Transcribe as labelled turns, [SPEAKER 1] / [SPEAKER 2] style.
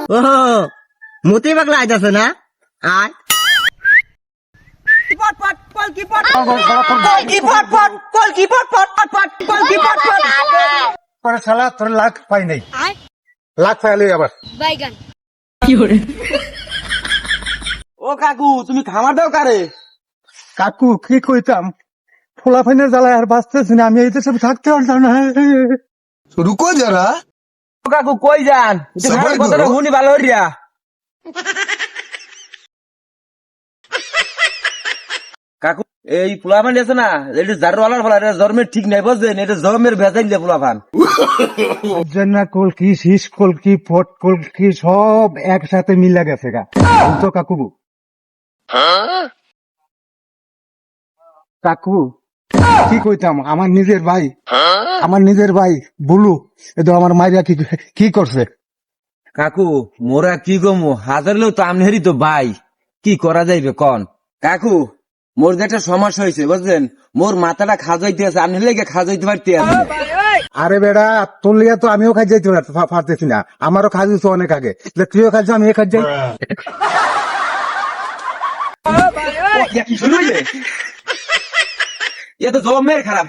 [SPEAKER 1] ও মতি পাগলা আইতাছে না আয়
[SPEAKER 2] শালা তোর লাখ পাই নাই লাখ পাইলে আবার
[SPEAKER 3] বাইগান
[SPEAKER 4] ও কাকু তুমি খামার দাও কারে?
[SPEAKER 2] কাকু কি কইতাম ফোলা ফাইনের জ্বালায় আর বাঁচতেছি না, আমি এই দেশে থাকতে পারতাম না।
[SPEAKER 5] रुको जरा
[SPEAKER 4] ও কাকু কই যান?
[SPEAKER 5] সবাই
[SPEAKER 4] কথাটা
[SPEAKER 5] ধরো।
[SPEAKER 4] শুনি ভালো হইয়া। কাকু এই পোলাপান আছে না, এটা জারওয়ালার ফলা, এটা জন্মের ঠিক নাই বুঝছেন, এটা জন্মের ভেজাইল দিয়ে পোলাপান।
[SPEAKER 2] জন্না কলকি শীষ কলকি ফট কলকি সব একসাথে মিলা গেছে গা তো কাকু। কাকু কি কইতাম আমার নিজের ভাই বুলু এ তো আমার মাইরা কি করছে।
[SPEAKER 4] কাকু মোরা কি গমু, হাজার লোক তো আমনেরই তো ভাই, কি করা যাইবে কন? কাকু মোর যে একটা সমস্যা হয়েছে বুঝলেন, মোর মাথাটা খাজাইতে আছে, আপনি লেগে খাজাইতে পারতে আছে।
[SPEAKER 2] আরে বেড়া তোর লিগে তো আমিও খাই যাইতে পারতেছি না, আমারও খাই দিচ্ছ অনেক আগে, তুইও খাইছ আমিও খাই যাই।
[SPEAKER 4] এ তো জমের খারাপ।